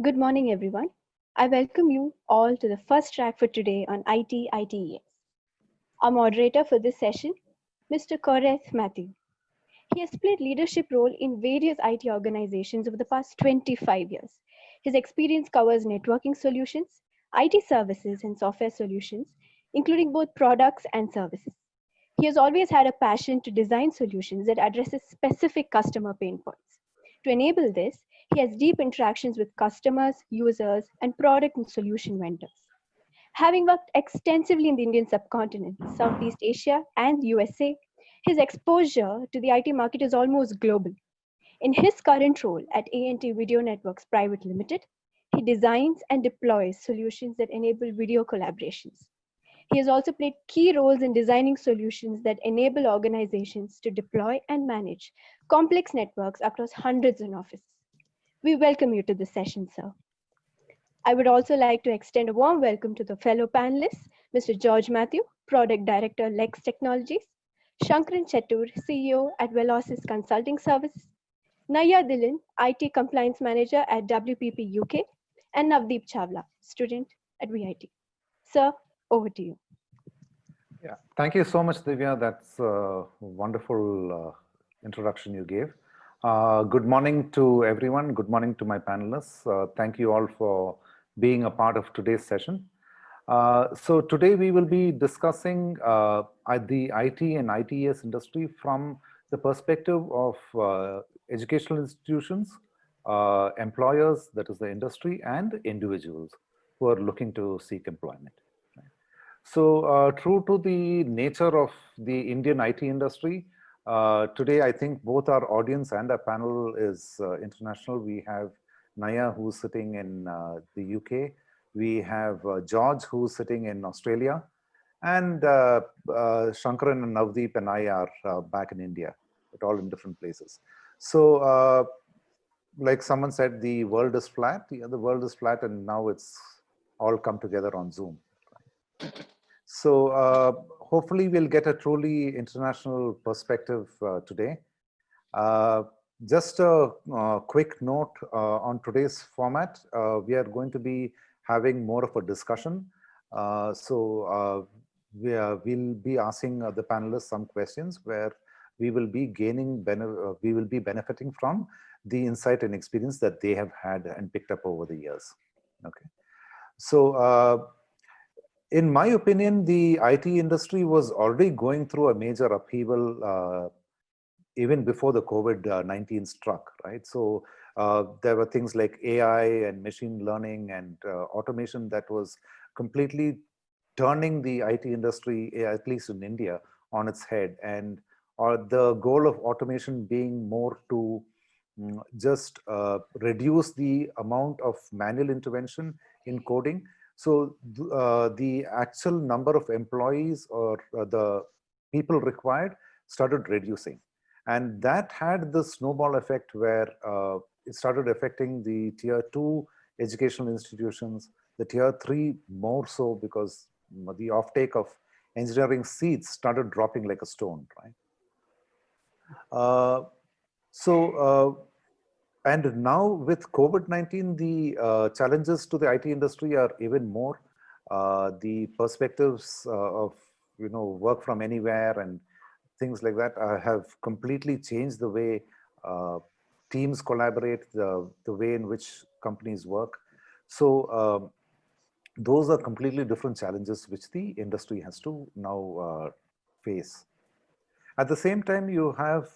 Good morning, everyone. I welcome you all to the first track for today on IT ITES. Our moderator for this session, Mr. Koreth Matthew. He has played leadership role in various IT organizations over the past 25 years. His experience covers networking solutions, IT services, and software solutions, including both products and services. He has always had a passion to design solutions that addresses specific customer pain points. To enable this, he has deep interactions with customers, users, and product and solution vendors. Having worked extensively in the Indian subcontinent, Southeast Asia, and USA, his exposure to the IT market is almost global. In his current role at A&T Video Networks Private Limited, he designs and deploys solutions that enable video collaborations. He has also played key roles in designing solutions that enable organizations to deploy and manage complex networks across hundreds of offices. We welcome you to this session, sir. I would also like to extend a warm welcome to the fellow panelists, Mr. George Matthew, Product Director, Lex Technologies, Shankaran Chettur, CEO at Velocis Consulting Services, Naya Dhillon, IT Compliance Manager at WPP UK, and Navdeep Chawla, student at VIT. Sir, over to you. Yeah, thank you so much, Divya. That's a wonderful introduction you gave. Good morning to everyone. Good morning to my panelists. Thank you all for being a part of today's session. So today we will be discussing the IT and ITES industry from the perspective of educational institutions, employers, that is the industry, and individuals who are looking to seek employment. So true to the nature of the Indian IT industry, today I think both our audience and our panel is international. We have Naya, who's sitting in the UK. We have George, who's sitting in Australia. And Shankaran and Navdeep and I are back in India, but all in different places. So like someone said, the world is flat. Yeah, the world is flat, and now it's all come together on Zoom. So hopefully we'll get a truly international perspective today. Just a quick note on today's format. We are going to be having more of a discussion. We'll be asking the panelists some questions where we will be benefiting from the insight and experience that they have had and picked up over the years. Okay. So in my opinion, the IT industry was already going through a major upheaval even before the COVID-19 struck, right? So there were things like AI and machine learning and automation that was completely turning the IT industry, at least in India, on its head. And the goal of automation being more to just reduce the amount of manual intervention in coding. So the actual number of employees or the people required started reducing. And that had the snowball effect where it started affecting the tier 2 educational institutions, the tier 3 more so because the offtake of engineering seats started dropping like a stone, right? And now with COVID-19, the challenges to the IT industry are even more. The perspectives of work from anywhere and things like that have completely changed the way teams collaborate, the way in which companies work. So those are completely different challenges which the industry has to now face. At the same time, you have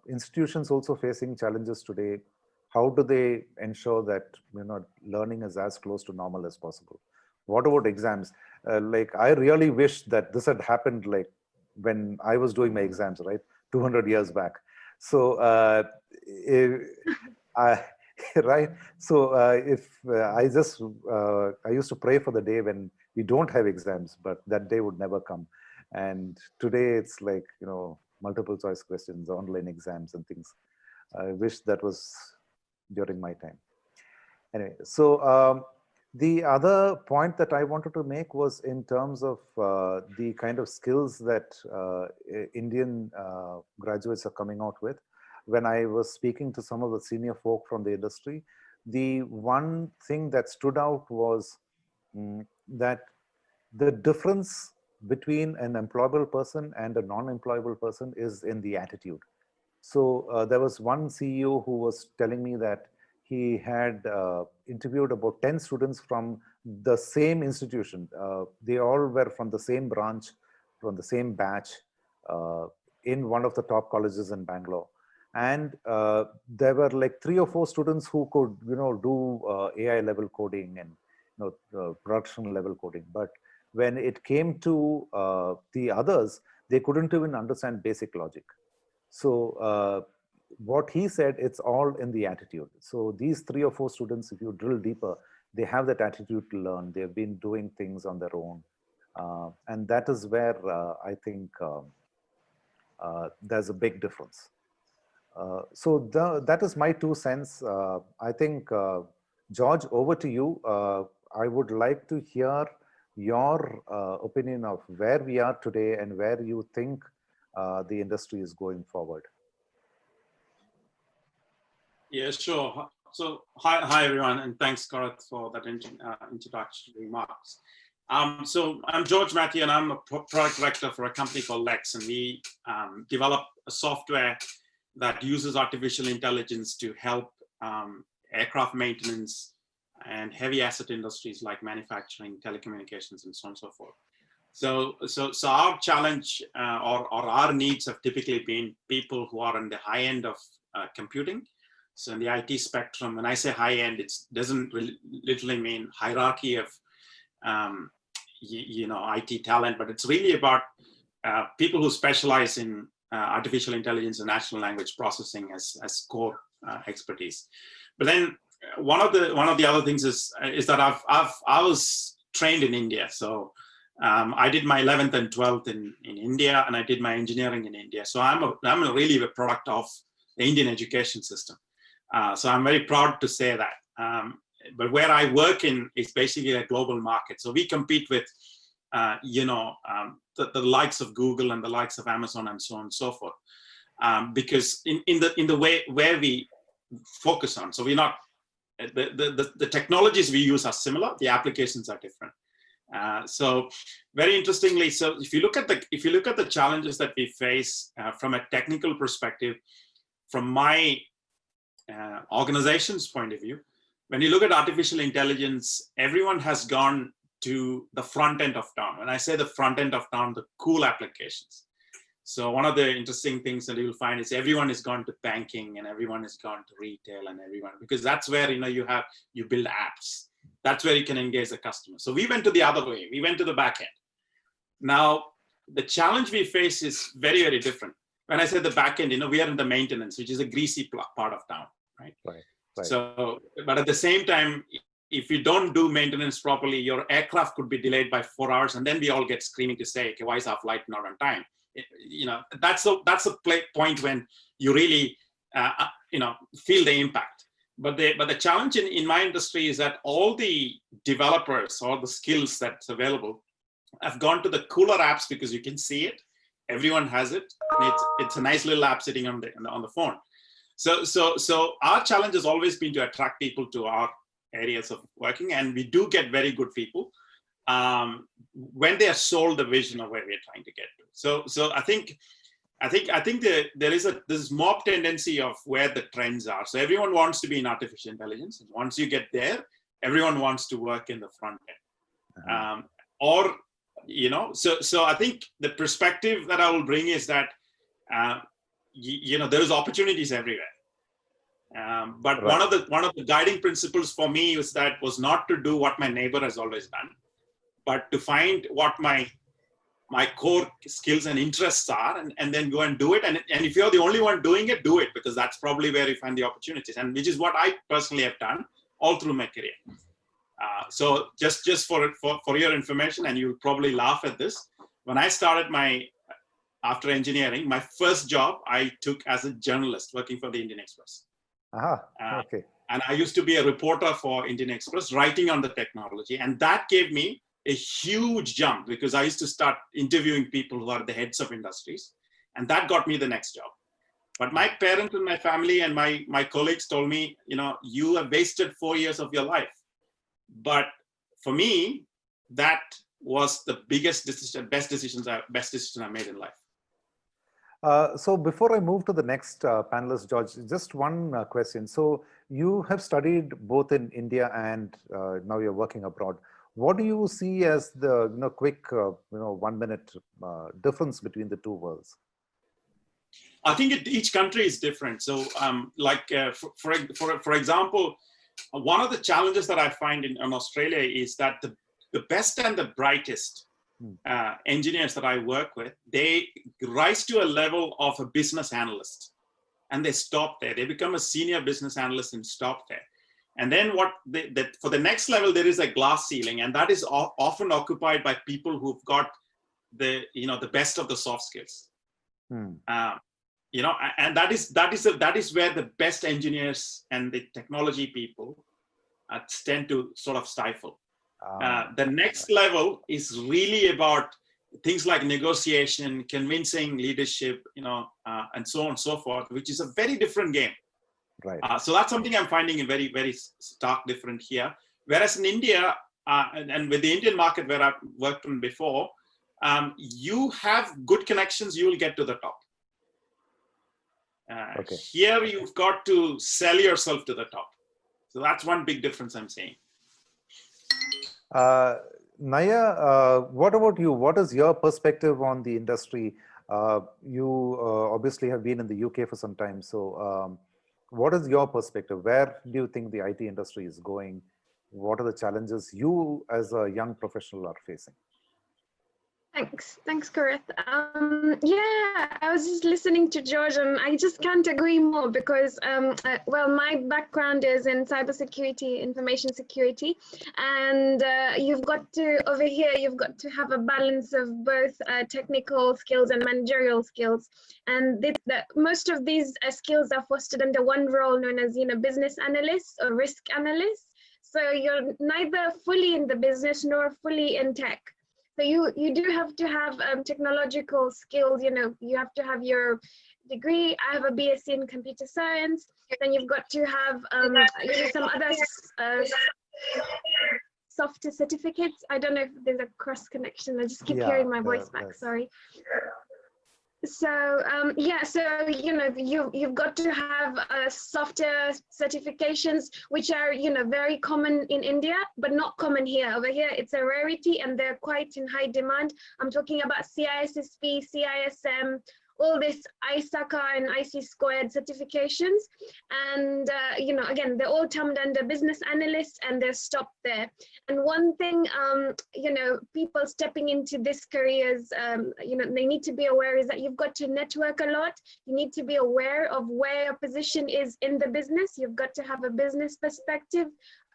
institutions also facing challenges today. How do they ensure that learning is as close to normal as possible? What about exams? Like I really wish that this had happened like when I was doing my exams, right, 200 years back. So right. So I used to pray for the day when we don't have exams, but that day would never come. And today it's like multiple choice questions, online exams, and things. I wish that was during my time. Anyway, so the other point that I wanted to make was in terms of the kind of skills that Indian graduates are coming out with. When I was speaking to some of the senior folk from the industry, the one thing that stood out was that the difference between an employable person and a non-employable person is in the attitude. So there was one CEO who was telling me that he had interviewed about 10 students from the same institution. They all were from the same branch, from the same batch, in one of the top colleges in Bangalore. And there were like 3 or 4 students who could, do AI level coding and production level coding. But when it came to the others, they couldn't even understand basic logic. So what he said, it's all in the attitude. So these 3 or 4 students, if you drill deeper, they have that attitude to learn. They've been doing things on their own. And that is where I think there's a big difference. So that is my 2 cents. I think, George, over to you. I would like to hear your opinion of where we are today and where you think the industry is going forward. Yeah, sure. So hi everyone, and thanks, Karat, for that introductory remarks. So I'm George Matthew, and I'm a product director for a company called Lex, and we develop a software that uses artificial intelligence to help aircraft maintenance and heavy asset industries like manufacturing, telecommunications, and so on and so forth. So our challenge or our needs have typically been people who are on the high end of computing. So in the IT spectrum, when I say high end, it doesn't really literally mean hierarchy of IT talent, but it's really about people who specialize in artificial intelligence and natural language processing as core expertise. But then one of the other things is that I was trained in India. So I did my 11th and 12th in India, and I did my engineering in India. So I'm really a product of the Indian education system. So I'm very proud to say that. But where I work in is basically a global market. So we compete with, the likes of Google and the likes of Amazon and so on and so forth. Because in the way where we focus on, so we're not, the technologies we use are similar, the applications are different. So very interestingly, so if you look at the challenges that we face from a technical perspective, from my organization's point of view, when you look at artificial intelligence, everyone has gone to the front end of town. When I say the front end of town, the cool applications. So one of the interesting things that you'll find is everyone has gone to banking, and everyone has gone to retail, and everyone, because that's where you build apps. That's where you can engage the customer. So we went to the other way. We went to the back end. Now, the challenge we face is very, very different. When I say the back end, we are in the maintenance, which is a greasy part of town, right? Right. So, but at the same time, if you don't do maintenance properly, your aircraft could be delayed by 4 hours, and then we all get screaming to say, okay, why is our flight not on time? That's a point when you really, feel the impact. But the challenge in my industry is that all the developers or the skills that's available have gone to the cooler apps because you can see it. Everyone has it. And it's a nice little app sitting on the phone. So our challenge has always been to attract people to our areas of working, and we do get very good people when they are sold the vision of where we're trying to get to. So I think there is this mob tendency of where the trends are. So everyone wants to be in artificial intelligence. And once you get there, everyone wants to work in the front end. So I think the perspective that I will bring is that, there is opportunities everywhere. But right. one of the guiding principles for me was not to do what my neighbor has always done, but to find what my core skills and interests are, and then go and do it. And if you're the only one doing it, do it, because that's probably where you find the opportunities, and which is what I personally have done all through my career. So just for your information, and you'll probably laugh at this, when I started after engineering, my first job I took as a journalist working for the Indian Express. Okay. And I used to be a reporter for Indian Express, writing on the technology, and that gave me a huge jump because I used to start interviewing people who are the heads of industries, and that got me the next job. But my parents and my family and my colleagues told me, you have wasted 4 years of your life. But for me, that was the biggest decision, best decision I made in life. So before I move to the next panelist, George, just one question. So you have studied both in India and now you're working abroad. What do you see as the quick 1 minute difference between the two worlds? I think each country is different. So for example, one of the challenges that I find in Australia is that the best and the brightest engineers that I work with, they rise to a level of a business analyst and they stop there. They become a senior business analyst and stop there. And then for the next level, there is a glass ceiling, and that is often occupied by people who've got the best of the soft skills. And that is where the best engineers and the technology people tend to sort of stifle. The next level is really about things like negotiation, convincing leadership, and so on and so forth, which is a very different game. Right. So that's something I'm finding very, very stark different here. Whereas in India, and with the Indian market where I've worked on before, you have good connections, you will get to the top. Okay. Here, you've got to sell yourself to the top. So that's one big difference I'm seeing. Naya, what about you? What is your perspective on the industry? You obviously have been in the UK for some time. So what is your perspective? Where do you think the IT industry is going? What are the challenges you as a young professional are facing? Thanks, Karith. Yeah, I was just listening to George, and I just can't agree more because, well, my background is in cybersecurity, information security, and you've got to, over here, you've got to have a balance of both technical skills and managerial skills. And most of these skills are fostered under one role known as, business analyst or risk analyst. So you're neither fully in the business nor fully in tech. So you do have to have technological skills, you have to have your degree. I have a BSc in computer science. Then you've got to have some other software certificates. I don't know if there's a cross connection. I just keep hearing my voice back, sorry. So so you've got to have software certifications, which are very common in India, but not common here. Over here, it's a rarity, and they're quite in high demand. I'm talking about CISSP, CISM, all this ISACA and IC squared certifications, and again, they're all termed under business analysts, and they're stopped there. And one thing, people stepping into this careers, they need to be aware is that you've got to network a lot. You need to be aware of where your position is in the business. You've got to have a business perspective.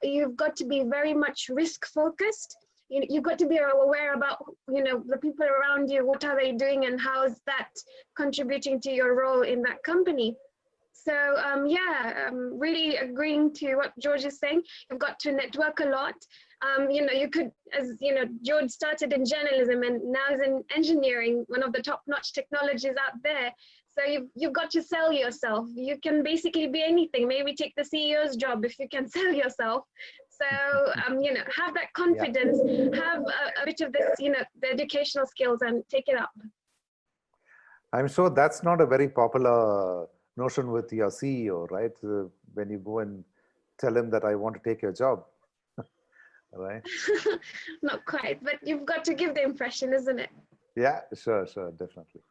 You've got to be very much risk focused. You've got to be aware about, the people around you, what are they doing and how is that contributing to your role in that company. So I'm really agreeing to what George is saying. You've got to network a lot. You could, as George started in journalism and now is in engineering, one of the top-notch technologies out there. So you've got to sell yourself. You can basically be anything. Maybe take the CEO's job if you can sell yourself. So, have that confidence, have a bit of this, the educational skills, and take it up. I'm sure that's not a very popular notion with your CEO, right? When you go and tell him that I want to take your job, right? Not quite, but you've got to give the impression, isn't it? Yeah, sure, definitely.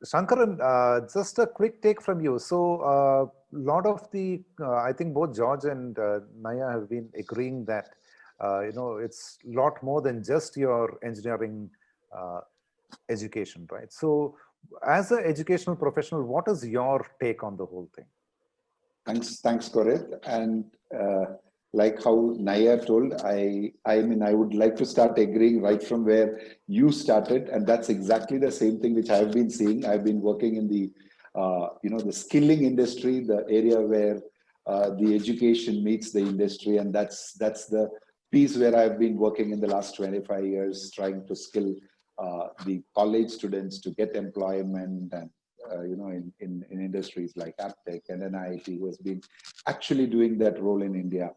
Shankaran, just a quick take from you. So a lot of the, I think both George and Naya have been agreeing that, it's a lot more than just your engineering education, right? So as an educational professional, what is your take on the whole thing? Thanks, Korith. And like how Naya told, I mean, I would like to start agreeing right from where you started, and that's exactly the same thing which I've been seeing. I've been working in the, the skilling industry, the area where the education meets the industry, and that's the piece where I've been working in the last 25 years, trying to skill the college students to get employment and in industries like AppTech and NIIT, who has been actually doing that role in India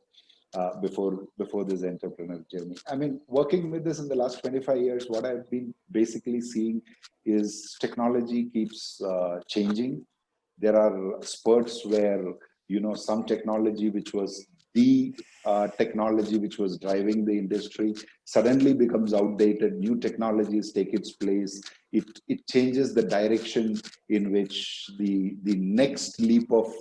before this entrepreneurial journey. I mean, working with this in the last 25 years, what I've been basically seeing is technology keeps changing. There are spurts where, some technology which was the technology which was driving the industry suddenly becomes outdated. New technologies take its place. It changes the direction in which the next leap of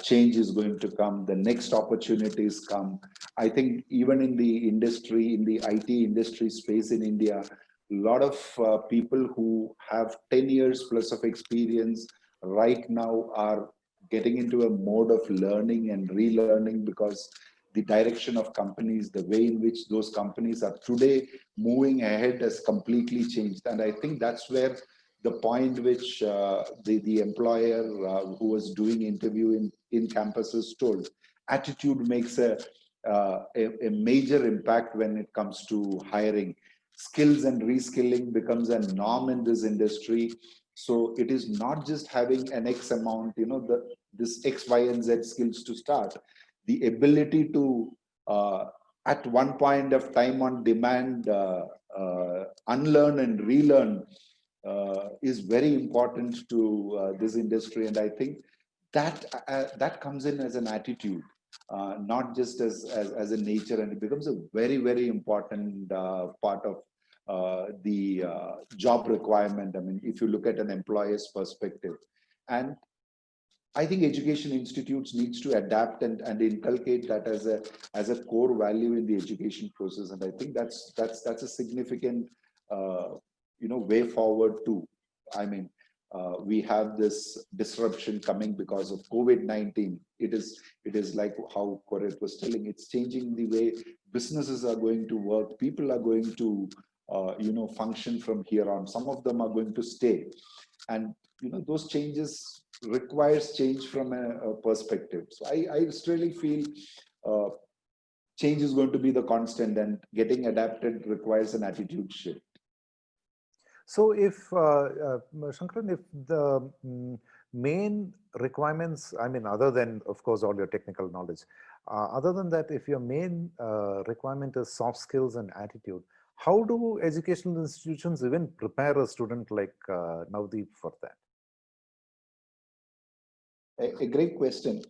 change is going to come. The next opportunities come. I think even in the industry, in the IT industry space in India, a lot of people who have 10 years plus of experience right now are getting into a mode of learning and relearning, because the direction of companies, the way in which those companies are today moving ahead has completely changed. And I think that's where the point which the employer who was doing interview in campuses told, attitude makes a major impact when it comes to hiring. Skills and reskilling becomes a norm in this industry. So it is not just having an X amount, this X, Y, and Z skills to start. The ability to, at one point of time on demand, unlearn and relearn is very important to this industry. And I think that comes in as an attitude, not just as a nature, and it becomes a very, very important part of the job requirement. I mean, if you look at an employer's perspective. And I think education institutes needs to adapt and inculcate that as a core value in the education process. And I think that's a significant way forward too. I mean, we have this disruption coming because of COVID-19. It is like how Koret was telling, it's changing the way businesses are going to work. People are going to function from here on. Some of them are going to stay. And those changes requires change from a perspective. So I really feel change is going to be the constant, and getting adapted requires an attitude shift. So if, Shankaran, if the main requirements, I mean, other than, of course, all your technical knowledge, other than that, if your main requirement is soft skills and attitude, how do educational institutions even prepare a student like Navdeep for that? A great question.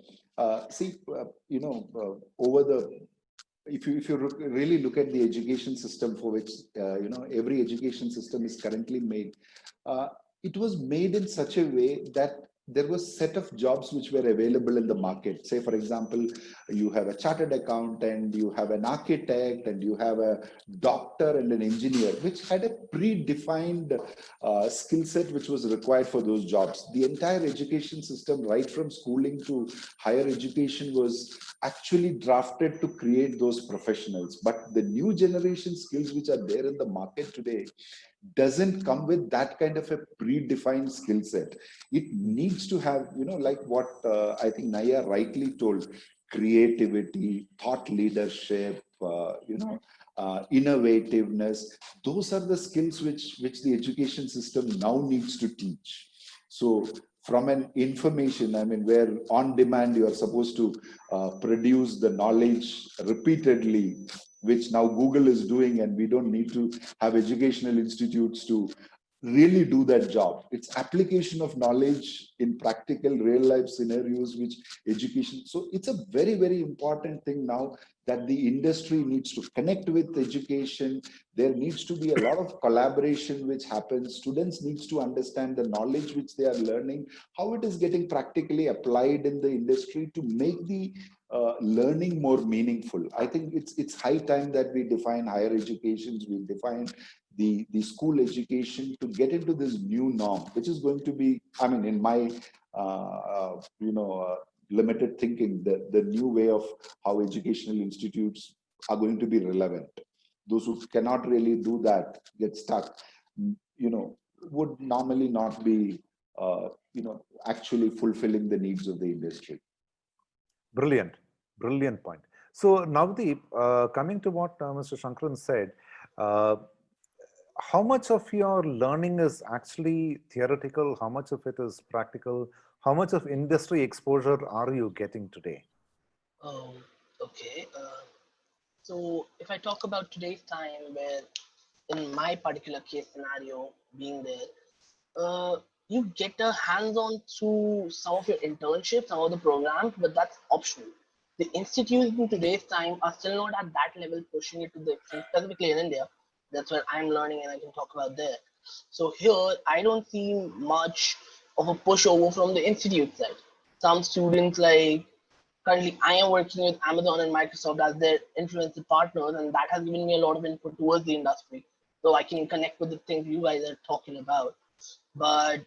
If you really look at the education system for which every education system is currently made, it was made in such a way that there was set of jobs which were available in the market. Say, for example, you have a chartered accountant, you have an architect, and you have a doctor and an engineer, which had a predefined skill set which was required for those jobs. The entire education system, right from schooling to higher education, was actually drafted to create those professionals. But the new generation skills which are there in the market today doesn't come with that kind of a predefined skill set. It needs to have, like what I think Naya rightly told, creativity, thought leadership, innovativeness. Those are the skills which the education system now needs to teach. So from an information, I mean, where on demand you are supposed to produce the knowledge repeatedly, which now Google is doing, and we don't need to have educational institutes to really do that job. It's application of knowledge in practical real life scenarios, which education. So it's a very, very important thing now that the industry needs to connect with education. There needs to be a lot of collaboration which happens. Students needs to understand the knowledge which they are learning, how it is getting practically applied in the industry to make the learning more meaningful. I think it's high time that we define higher educations, we define the school education to get into this new norm, which is going to be, I mean, in my limited thinking, the new way of how educational institutes are going to be relevant. Those who cannot really do that, get stuck, would normally not be actually fulfilling the needs of the industry. Brilliant, brilliant point. So Navdeep, coming to what Mr. Shankaran said, how much of your learning is actually theoretical? How much of it is practical? How much of industry exposure are you getting today? Okay. So if I talk about today's time, where in my particular case scenario being there, you get a hands-on through some of your internships, some of the programs, but that's optional. The institutes in today's time are still not at that level, pushing it to the extent, specifically in India. That's where I'm learning and I can talk about there. So here, I don't see much of a pushover from the institute side. Some students like currently I am working with Amazon and Microsoft as their influencer partners, and that has given me a lot of input towards the industry. So I can connect with the things you guys are talking about. But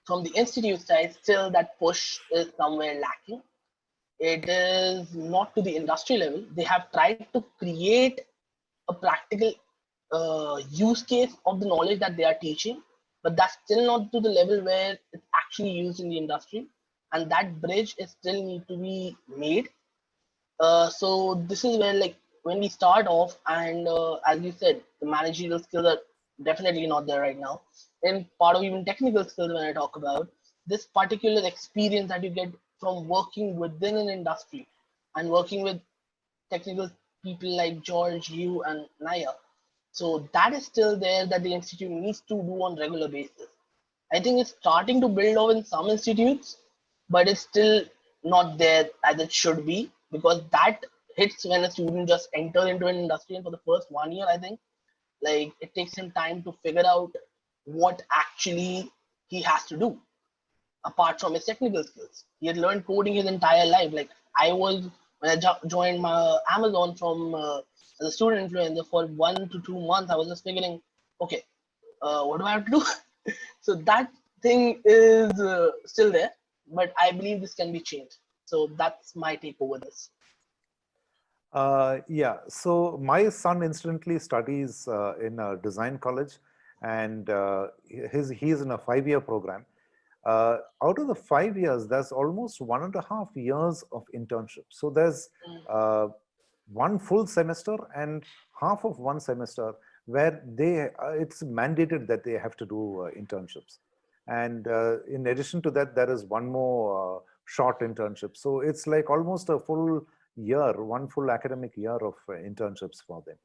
from the institute side, still that push is somewhere lacking. It is not to the industry level. They have tried to create a practical use case of the knowledge that they are teaching, but that's still not to the level where it's actually used in the industry. And that bridge is still need to be made. So this is where, like, when we start off, and as you said, the managerial skills are definitely not there right now. And part of even technical skills, when I talk about this particular experience that you get from working within an industry and working with technical people like George, you, and Naya. So that is still there that the institute needs to do on regular basis. I think it's starting to build off in some institutes, but it's still not there as it should be, because that hits when a student just enters into an industry, and for the first 1 year, I think, like, it takes him time to figure out what actually he has to do apart from his technical skills. He had learned coding his entire life. Like I was, when I joined my Amazon from as a student influencer for 1 to 2 months, I was just figuring, okay, what do I have to do? So that thing is still there, but I believe this can be changed. So that's my take over this. Yeah, so my son incidentally studies in a design college, and he's in a 5-year program. Out of the 5 years, there's almost 1.5 years of internship. So there's one full semester and half of one semester where it's mandated that they have to do internships. And in addition to that, there is one more short internship. So it's like almost a full year, one full academic year of internships for them.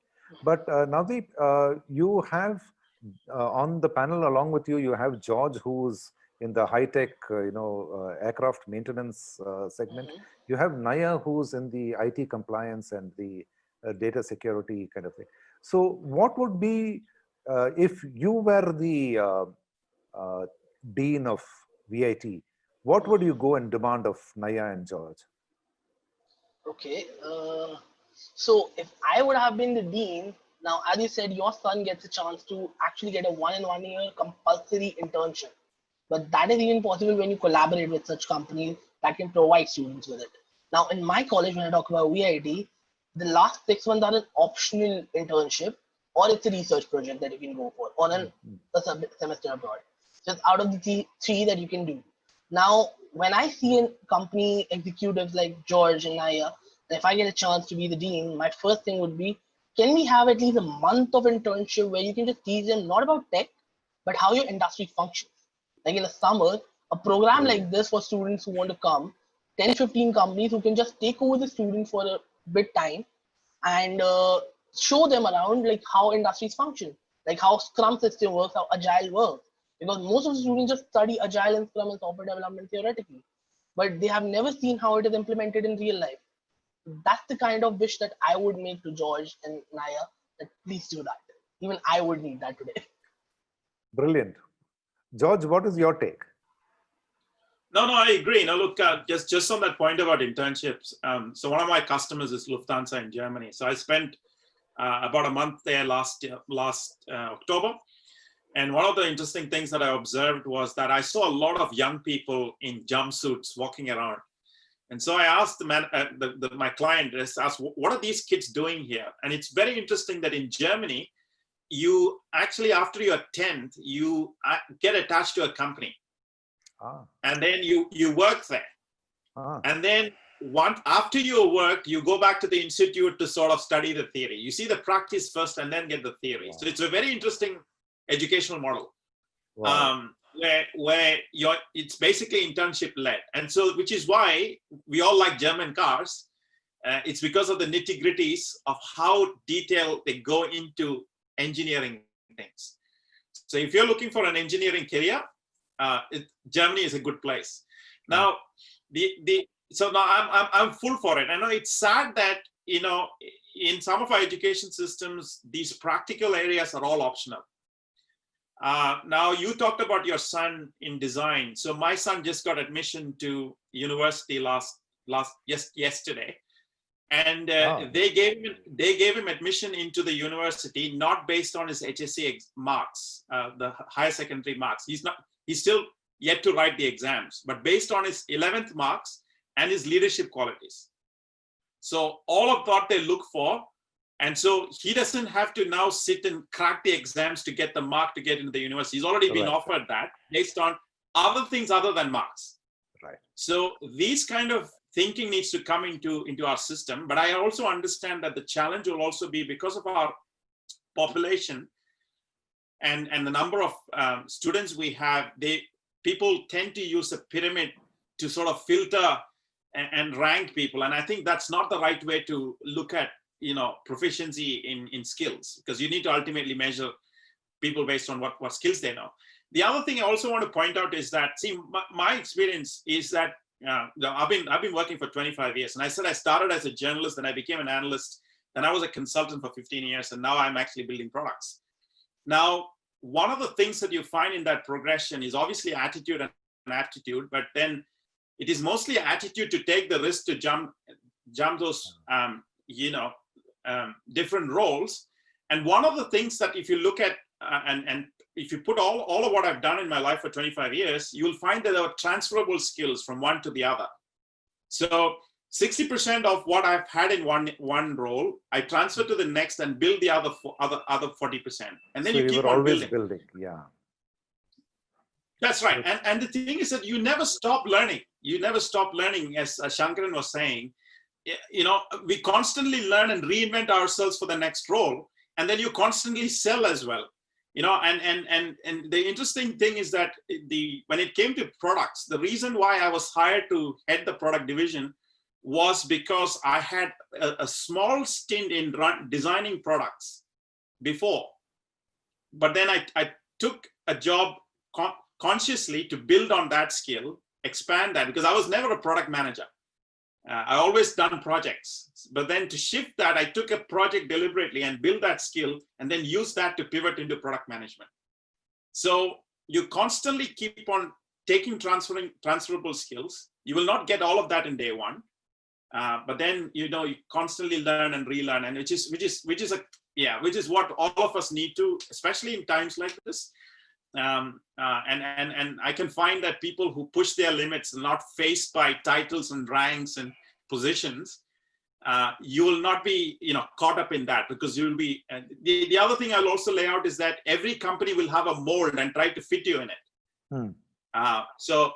But Navdeep, you have on the panel along with you, you have George, who's in the high-tech, aircraft maintenance segment. You have Naya, who's in the IT compliance and the data security kind of thing. So what would be, if you were the dean of VIT, what would you go and demand of Naya and George? Okay, so if I would have been the dean, now as you said, your son gets a chance to actually get a 1 year compulsory internship. But that is even possible when you collaborate with such companies that can provide students with it. Now, in my college, when I talk about VIT, the last 6 months are an optional internship, or it's a research project that you can go for, or a semester abroad. Just out of the three that you can do. Now, when I see a company executives like George and Naya, if I get a chance to be the dean, my first thing would be, can we have at least a month of internship where you can just teach them not about tech, but how your industry functions? Like in the summer, a program like this for students who want to come, 10-15 companies who can just take over the students for a bit time and show them around like how industries function, like how Scrum system works, how Agile works. Because most of the students just study Agile and Scrum and software development theoretically, but they have never seen how it is implemented in real life. That's the kind of wish that I would make to George and Naya, that please do that. Even I would need that today. Brilliant. George, what is your take? No, I agree. Now, look, just on that point about internships. So one of my customers is Lufthansa in Germany. So I spent about a month there last October. And one of the interesting things that I observed was that I saw a lot of young people in jumpsuits walking around. And so I asked my client, I asked, what are these kids doing here? And it's very interesting that in Germany, you actually, after your 10th, you get attached to a company. And then you work there. And then after your work, you go back to the institute to sort of study the theory. You see the practice first and then get the theory. So it's a very interesting educational model. Wow. Where it's basically internship led. And so, which is why we all like German cars. It's because of the nitty gritties of how detailed they go into engineering things. So if you're looking for an engineering career, Germany is a good place. Now, so now I'm full for it. I know it's sad that, you know, in some of our education systems, these practical areas are all optional. Now you talked about your son in design. So my son just got admission to university yesterday, and they gave him admission into the university not based on his HSC marks, the higher secondary marks. He's still yet to write the exams, but based on his 11th marks and his leadership qualities. So all of what they look for. And so he doesn't have to now sit and crack the exams to get the mark to get into the university. He's already been offered that based on other things other than marks. Right. So these kind of thinking needs to come into our system. But I also understand that the challenge will also be because of our population and the number of students we have, people tend to use a pyramid to sort of filter and rank people. And I think that's not the right way to look at, you know, proficiency in skills, because you need to ultimately measure people based on what skills they know. The other thing I also want to point out is that, see, my experience is that I've been working for 25 years, and I said I started as a journalist, then I became an analyst, then I was a consultant for 15 years, and now I'm actually building products. Now, one of the things that you find in that progression is obviously attitude and aptitude, but then it is mostly attitude to take the risk to jump those different roles. And one of the things that if you look at and if you put all of what I've done in my life for 25 years, you'll find that there are transferable skills from one to the other. So 60% of what I've had in one role, I transfer to the next and build the other 40%. And then so you keep were on always building. Yeah. That's right. And the thing is that you never stop learning. You never stop learning, as Shankaran was saying. You know, we constantly learn and reinvent ourselves for the next role, and then you constantly sell as well. You know, and the interesting thing is that when it came to products, the reason why I was hired to head the product division was because I had a small stint in designing products before, but then I took a job consciously to build on that skill, expand that, because I was never a product manager. I always done projects, but then to shift that, I took a project deliberately and build that skill and then use that to pivot into product management. So you constantly keep on taking transferable skills. You will not get all of that in day one, but then, you know, you constantly learn and relearn, and which is what all of us need to, especially in times like this. And I can find that people who push their limits are not faced by titles and ranks and positions. You will not be, you know, caught up in that, because you will be. The other thing I'll also lay out is that every company will have a mold and try to fit you in it. So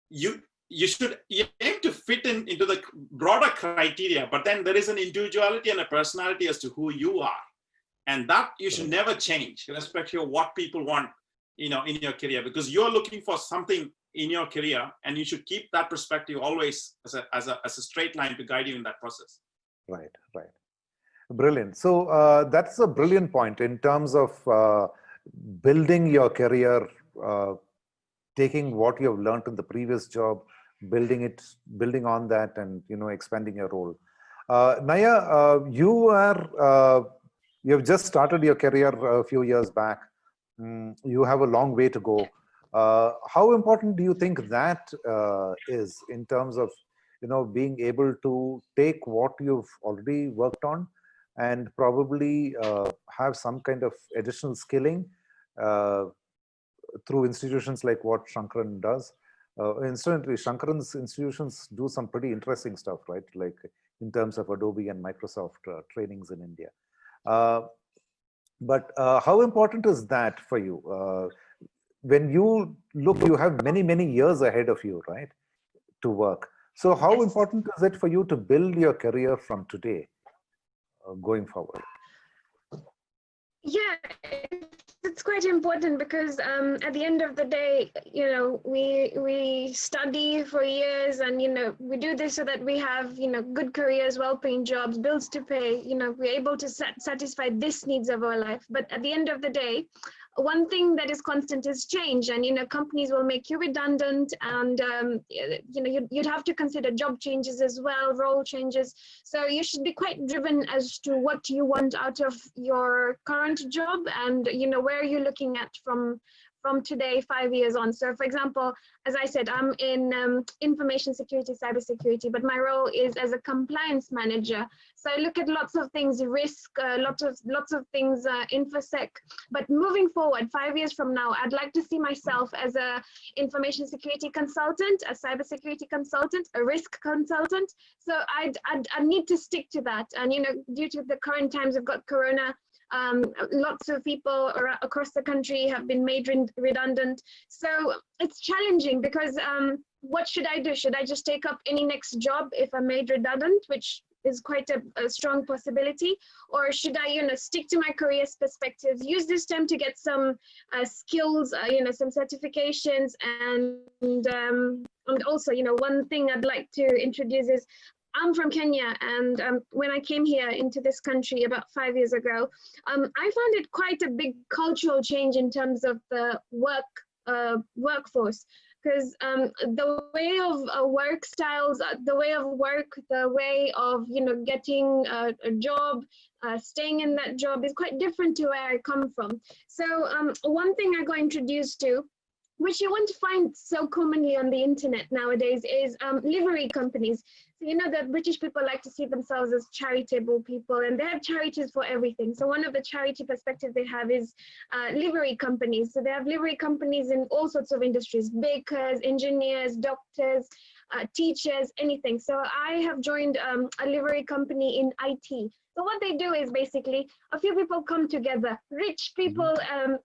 you should aim to fit into the broader criteria, but then there is an individuality and a personality as to who you are, and that you should never change, irrespective of what people want, you know, in your career, because you're looking for something in your career, and you should keep that perspective always as a straight line to guide you in that process. Right. Brilliant. So that's a brilliant point in terms of building your career, taking what you have learned in the previous job, building on that, and, you know, expanding your role. Naya, you have just started your career a few years back. You have a long way to go. How important do you think that is in terms of, you know, being able to take what you've already worked on and probably have some kind of additional skilling through institutions like what Shankaran does? Incidentally, Shankaran's institutions do some pretty interesting stuff, right? Like in terms of Adobe and Microsoft trainings in India. But how important is that for you? When you look, you have many years ahead of you, right, to work. So how Yes. important is it for you to build your career from today going forward? Yeah, it's quite important because at the end of the day, you know, we study for years, and you know, we do this so that we have, you know, good careers, well-paying jobs, bills to pay. You know, we're able to satisfy these needs of our life. But at the end of the day, one thing that is constant is change, and you know, companies will make you redundant, and you know, you'd have to consider job changes as well, role changes. So you should be quite driven as to what you want out of your current job, and you know, where you're looking at from today 5 years on. So for example, as I said, I'm in information security, cybersecurity, but my role is as a compliance manager. So I look at lots of things, risk, lots of things, infosec. But moving forward, 5 years from now, I'd like to see myself as a information security consultant, a cybersecurity consultant, a risk consultant. So I'd need to stick to that. And you know, due to the current times, we've got Corona. Lots of people across the country have been made redundant. So it's challenging because what should I do? Should I just take up any next job if I'm made redundant, which is quite a strong possibility, or should I, you know, stick to my career's perspectives, use this time to get some skills, you know, some certifications, and also, you know, one thing I'd like to introduce is I'm from Kenya, and when I came here into this country about 5 years ago, I found it quite a big cultural change in terms of the workforce, because the way of work styles, the way of work, the way of, you know, getting a job, staying in that job is quite different to where I come from. So one thing I got introduced to, which you won't find so commonly on the internet nowadays, is livery companies. So you know that British people like to see themselves as charitable people, and they have charities for everything. So one of the charity perspectives they have is livery companies. So they have livery companies in all sorts of industries: bakers, engineers, doctors, teachers, anything. So I have joined a livery company in IT. So what they do is basically a few people come together, rich people.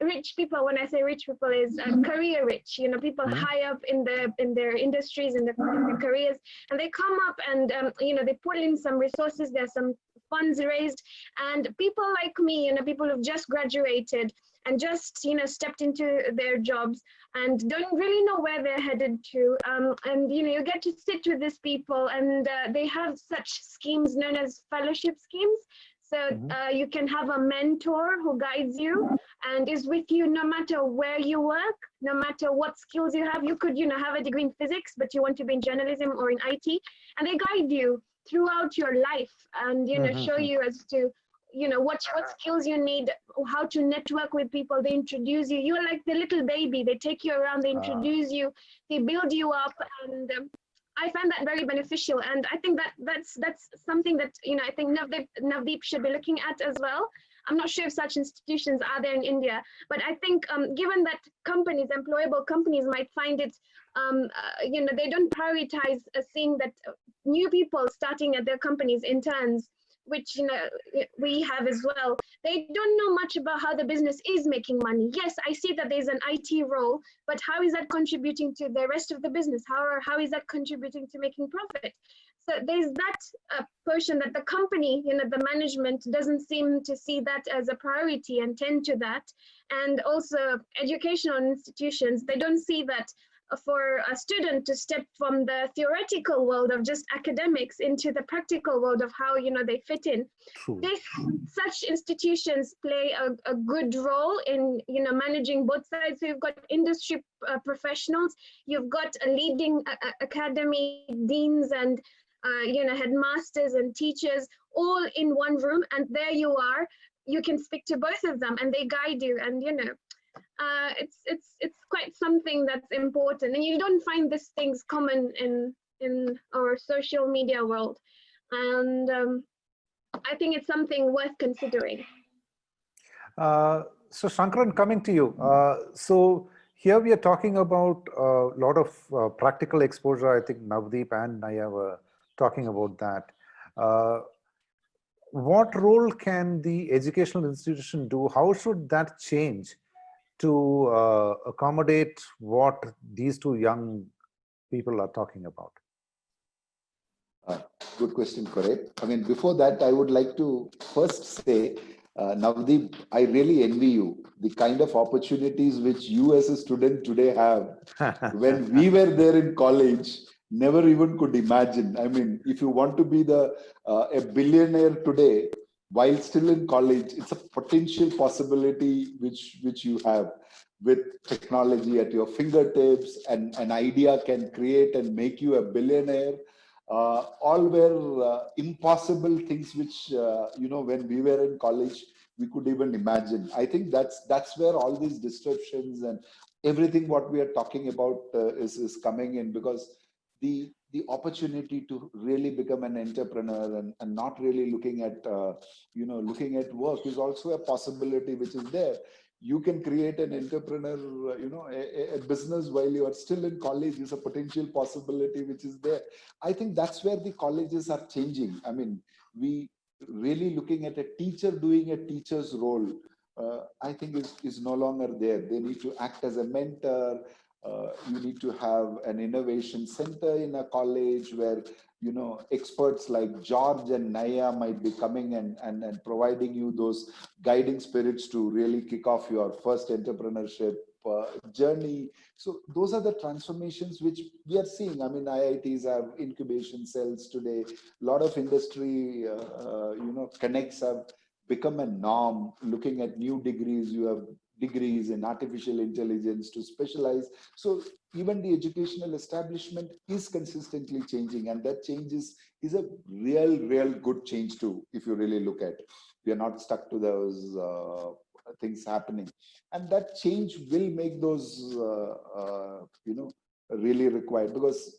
When I say rich people, is career rich. You know, people high up in their industries, in their careers, and they come up and you know, they put in some resources. There's some funds raised, and people like me, you know, people who've just graduated and just, you know, stepped into their jobs and don't really know where they're headed to, and you know, you get to sit with these people, and they have such schemes known as fellowship schemes. So you can have a mentor who guides you and is with you no matter where you work, no matter what skills you have. You could, you know, have a degree in physics, but you want to be in journalism or in IT, and they guide you throughout your life, and you know, show you as to, you know, what skills you need, how to network with people. They introduce you. You're like the little baby. They take you around, they introduce you, they build you up, and I find that very beneficial. And I think that that's something that, you know, I think Navdeep should be looking at as well. I'm not sure if such institutions are there in India, but I think given that companies, employable companies, might find it, you know, they don't prioritize seeing that new people starting at their companies, interns, which, you know, we have as well. They don't know much about how the business is making money. Yes, I see that there's an IT role, but how is that contributing to the rest of the business? How is that contributing to making profit? So there's that portion that the company, you know, the management doesn't seem to see that as a priority and tend to that. And also educational institutions, they don't see that for a student to step from the theoretical world of just academics into the practical world of how, you know, they fit in. Such institutions play a good role in, you know, managing both sides. So you've got industry professionals, you've got a leading academy, deans, and you know, headmasters and teachers all in one room, and there you are. You can speak to both of them, and they guide you, and you know, it's quite something that's important, and you don't find these things common in our social media world, and I think it's something worth considering. So Shankaran, coming to you. So here we are talking about a lot of practical exposure. I think Navdeep and Naya were talking about that. What role can the educational institution do? How should that change to accommodate what these two young people are talking about? good question, correct. I mean, before that, I would like to first say, Navdeep, I really envy you. The kind of opportunities which you as a student today have, when we were there in college, never even could imagine. I mean, if you want to be a billionaire today, while still in college, it's a potential possibility which you have with technology at your fingertips, and an idea can create and make you a billionaire. All were impossible things which when we were in college we could even imagine. I think that's where all these disruptions and everything what we are talking about is coming in, because the opportunity to really become an entrepreneur and not really looking at looking at work is also a possibility which is there. You can create an entrepreneur, a business while you are still in college is a potential possibility which is there. I think that's where the colleges are changing. I mean, we really looking at a teacher doing a teacher's role, I think is no longer there. They need to act as a mentor. You need to have an innovation center in a college where experts like George and Naya might be coming and providing you those guiding spirits to really kick off your first entrepreneurship journey. So those are the transformations which we are seeing. I mean, IITs have incubation cells today. A lot of industry connects have become a norm. Looking at new degrees, you have degrees in artificial intelligence to specialize. So even the educational establishment is consistently changing, and that change is a real good change too, if you really look at. We are not stuck to those things happening, and that change will make those really required, because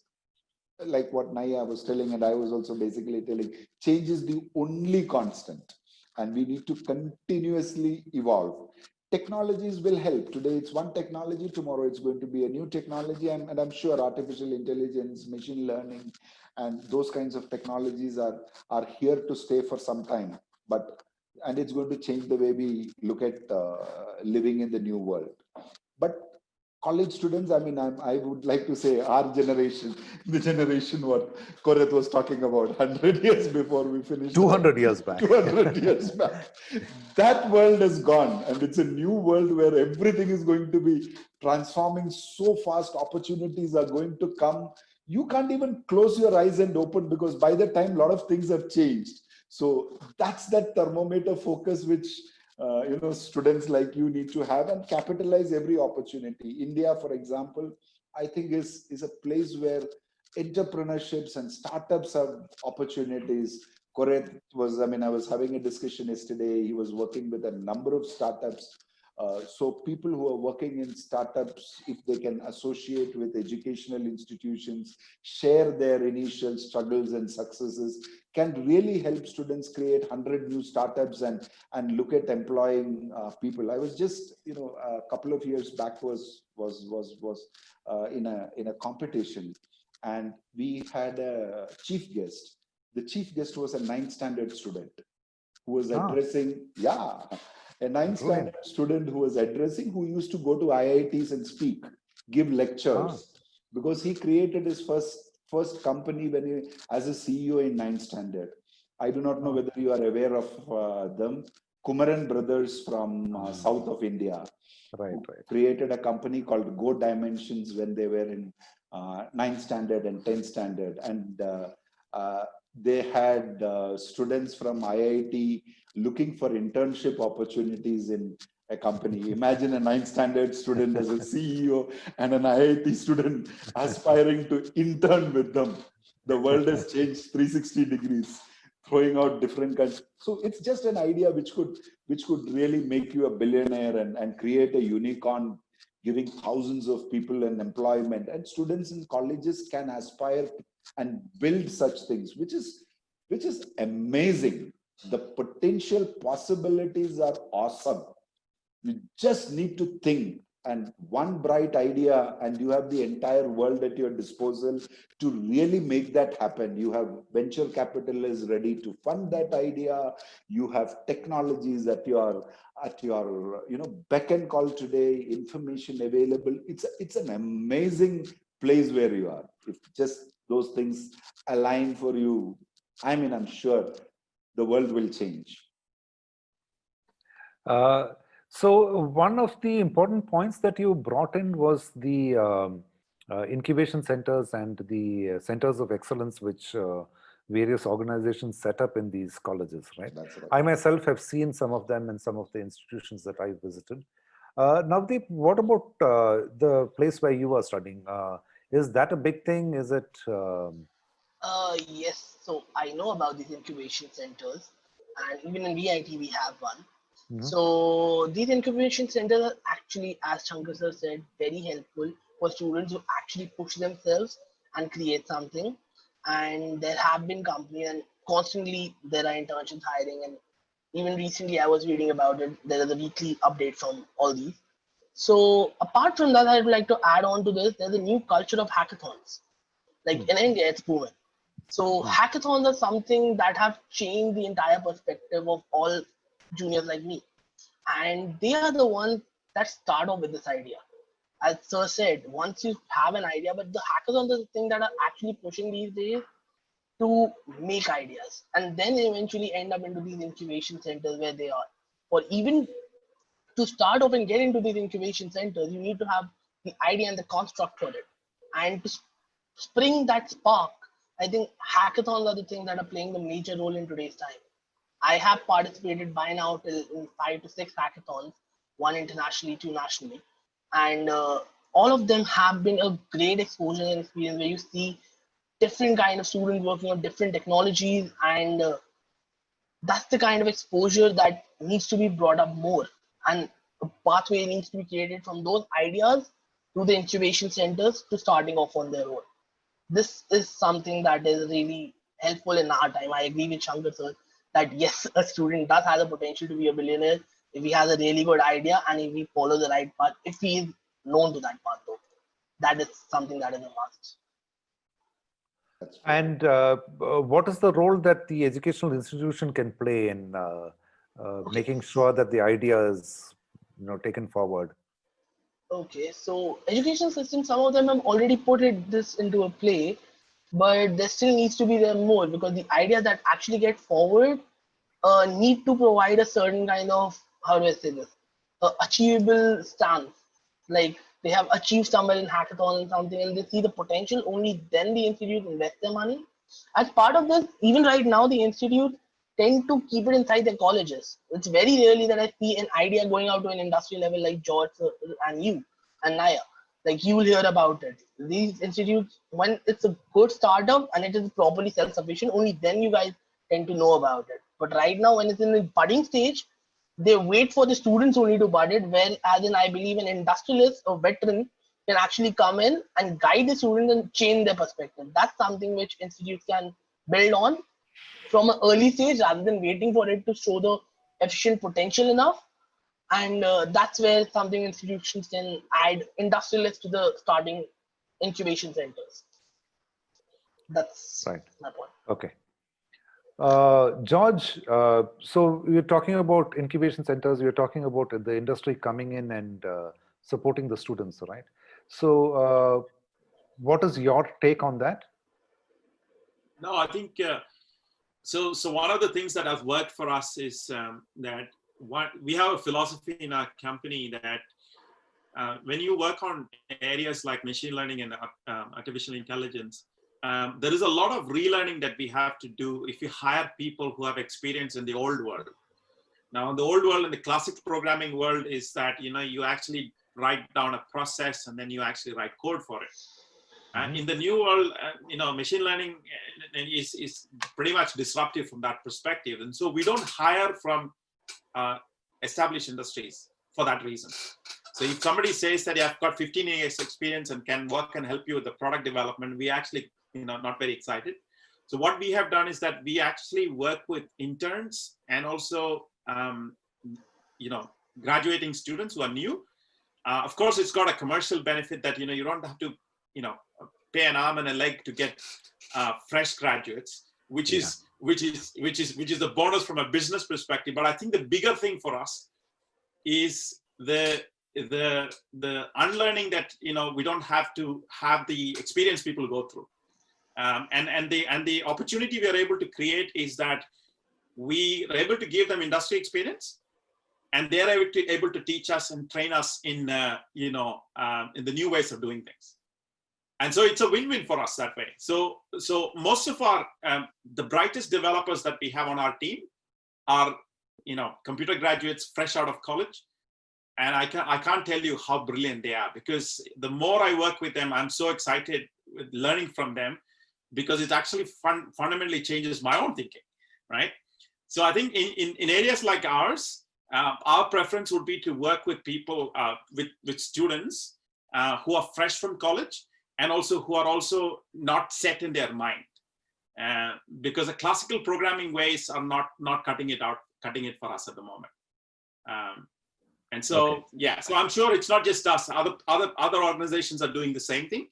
like what Naya was telling, and I was also basically telling, change is the only constant, and we need to continuously evolve. Technologies will help. Today it's one technology, tomorrow it's going to be a new technology, and I'm sure artificial intelligence, machine learning, and those kinds of technologies are here to stay for some time. And it's going to change the way we look at living in the new world. But college students, I mean, I would like to say our generation, the generation what Koret was talking about 100 years before we finished. 200 years back. 200 years back. That world is gone, and it's a new world where everything is going to be transforming so fast. Opportunities are going to come. You can't even close your eyes and open, because by the time a lot of things have changed. So that's that thermometer focus which students like you need to have and capitalize every opportunity. India, for example, I think is a place where entrepreneurships and startups have opportunities. Koret was, I mean, I was having a discussion yesterday. He was working with a number of startups. So people who are working in startups, if they can associate with educational institutions, share their initial struggles and successes, can really help students create 100 new startups and look at employing people. I was just, a couple of years back was in a competition, and we had a chief guest. The chief guest was a 9th standard student who was addressing, a 9th standard student who was addressing, who used to go to IITs and speak, give lectures, because he created his first company when he, as a CEO in 9th standard. I do not know whether you are aware of them. Kumaran brothers from south of India, Right. created a company called Go Dimensions when they were in 9th standard and 10th standard, and they had students from IIT looking for internship opportunities in a company. Imagine a 9th standard student as a CEO and an IIT student aspiring to intern with them. The world has changed 360 degrees, throwing out different kinds. So it's just an idea which could really make you a billionaire and create a unicorn, giving thousands of people an employment. And students in colleges can aspire and build such things, which is amazing. The potential possibilities are awesome. You just need to think, and one bright idea, and you have the entire world at your disposal to really make that happen. You have venture capitalists ready to fund that idea. You have technologies at your beck and call today, information available. It's an amazing place where you are. If just those things align for you, I'm sure the world will change. So one of the important points that you brought in was the incubation centers and the centers of excellence which various organizations set up in these colleges, right? That's right. I myself have seen some of them in some of the institutions that I visited. Navdeep, what about the place where you are studying? Is that a big thing? Is it? Yes, so I know about these incubation centers, and even in VIT we have one. So these incubation centers are actually, as Shankar sir said, very helpful for students who actually push themselves and create something. And there have been companies, and constantly there are internships hiring. And even recently, I was reading about it. There is a weekly update from all these. So apart from that, I'd like to add on to this. There's a new culture of hackathons. Like in India, it's proven. So hackathons are something that have changed the entire perspective of all juniors like me. And they are the ones that start off with this idea. As Sir said, once you have an idea, but the hackathons are the thing that are actually pushing these days to make ideas. And then they eventually end up into these incubation centers where they are. Or even to start off and get into these incubation centers, you need to have the idea and the construct for it. And to spring that spark, I think hackathons are the thing that are playing the major role in today's time. I have participated by now till in 5 to 6 hackathons, one internationally, 2 nationally, and all of them have been a great exposure and experience where you see different kind of students working on different technologies, and that's the kind of exposure that needs to be brought up more, and a pathway needs to be created from those ideas to the incubation centers to starting off on their own. This is something that is really helpful in our time. I agree with Shankar sir that yes, a student does have the potential to be a billionaire if he has a really good idea and if he follows the right path, if he is known to that path though. That is something that is a must. And what is the role that the educational institution can play in making sure that the idea is, taken forward? Okay, so education system, some of them have already put this into a play, but there still needs to be there more because the ideas that actually get forward need to provide a certain kind of, how do I say this, achievable stance. Like they have achieved somewhere in hackathon and something, and they see the potential. Only then the institute invest their money. As part of this, even right now, the institute tend to keep it inside their colleges. It's very rarely that I see an idea going out to an industry level like George and you and Naya. Like you will hear about it. These institutes, when it's a good startup and it is properly self-sufficient, only then you guys tend to know about it. But right now, when it's in the budding stage, they wait for the students only to bud it. When, as in, I believe an industrialist or veteran can actually come in and guide the students and change their perspective. That's something which institutes can build on from an early stage rather than waiting for it to show the efficient potential enough. And that's where something institutions can add industrialists to the starting incubation centers. That's right. my point. Okay. George, so you're talking about incubation centers, you're talking about the industry coming in and supporting the students, right? So what is your take on that? No, I think, so one of the things that has worked for us is that we have a philosophy in our company that when you work on areas like machine learning and artificial intelligence, there is a lot of relearning that we have to do if you hire people who have experience in the old world. Now, in the old world, in the classic programming world, is that you actually write down a process and then you actually write code for it. In the new world, machine learning is pretty much disruptive from that perspective, and so we don't hire from established industries for that reason. So if somebody says that I've got 15 years experience and can work and help you with the product development, we actually not very excited. So what we have done is that we actually work with interns and also graduating students who are new. Of course, it's got a commercial benefit that you don't have to pay an arm and a leg to get fresh graduates, which is the bonus from a business perspective. But I think the bigger thing for us is the unlearning that we don't have to have the experience people go through. And the opportunity we are able to create is that we are able to give them industry experience, and they are able to teach us and train us in in the new ways of doing things. And so it's a win-win for us that way. So most of our the brightest developers that we have on our team are computer graduates fresh out of college, and I can't tell you how brilliant they are, because the more I work with them, I'm so excited with learning from them, because it actually fundamentally changes my own thinking, right? So I think in areas like ours, our preference would be to work with people, with students who are fresh from college, and also who are also not set in their mind, because the classical programming ways are not cutting it for us at the moment. And so, Okay. yeah, so I'm sure it's not just us. Other organizations are doing the same thing.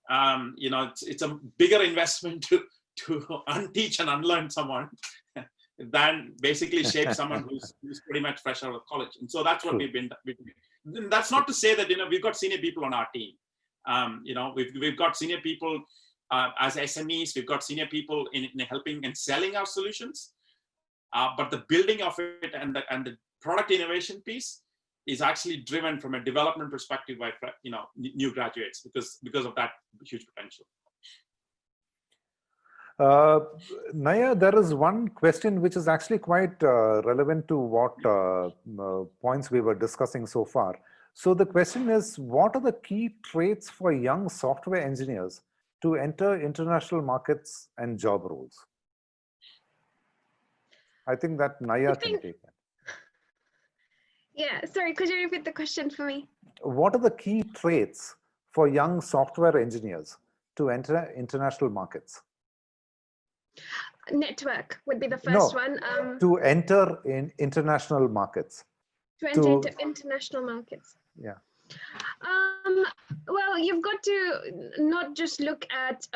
It's a bigger investment to unteach and unlearn someone than basically shape someone who's pretty much fresh out of college. And so that's what we've been. That's not to say that we've got senior people on our team. We've got senior people as SMEs. We've got senior people in helping and selling our solutions. But the building of it and the product innovation piece is actually driven from a development perspective by new graduates, because of that huge potential. Naya, there is one question which is actually quite relevant to what points we were discussing so far. So the question is, what are the key traits for young software engineers to enter international markets and job roles? I think that Naya can take that. Yeah, sorry, could you repeat the question for me? What are the key traits for young software engineers to enter international markets? Network would be the first one. To enter in international markets. To enter into international markets. Yeah. Well, you've got to not just look at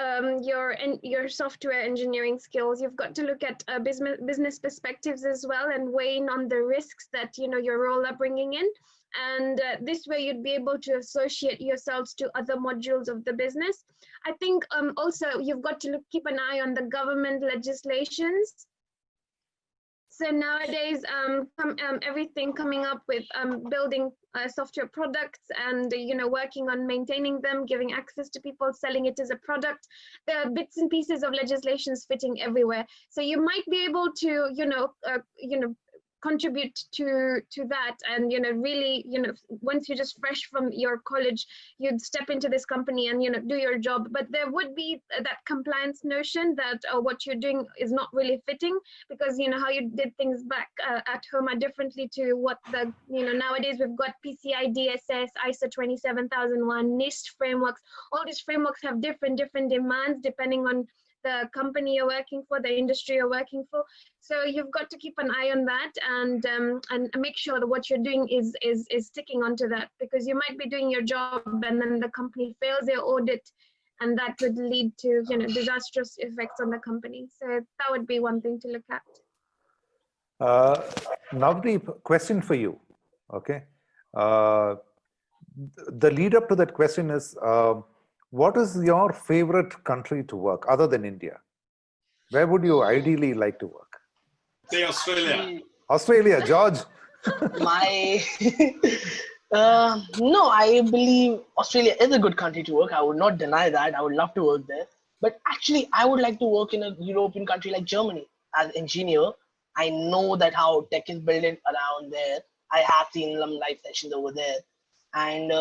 your software engineering skills. You've got to look at business perspectives as well, and weighing on the risks that your role are bringing in. And this way you'd be able to associate yourselves to other modules of the business. I think also you've got to keep an eye on the government legislations. So nowadays, everything coming up with building software products and working on maintaining them, giving access to people, selling it as a product. There are bits and pieces of legislations fitting everywhere. So you might be able to contribute to that, and really once you're just fresh from your college, you'd step into this company and do your job. But there would be that compliance notion that what you're doing is not really fitting, because how you did things back at home are differently to what the nowadays we've got PCI DSS, ISO 27001, NIST frameworks. All these frameworks have different demands depending on the company you're working for, the industry you're working for. So you've got to keep an eye on that, and make sure that what you're doing is sticking onto that, because you might be doing your job and then the company fails their audit, and that would lead to disastrous effects on the company. So that would be one thing to look at. Navdeep, question for you. Okay. The lead up to that question is, what is your favorite country to work other than India? Where would you ideally like to work? Say Australia. Australia, George. No, I believe Australia is a good country to work. I would not deny that. I would love to work there. But actually, I would like to work in a European country like Germany. As an engineer, I know that how tech is built around there. I have seen some live sessions over there. And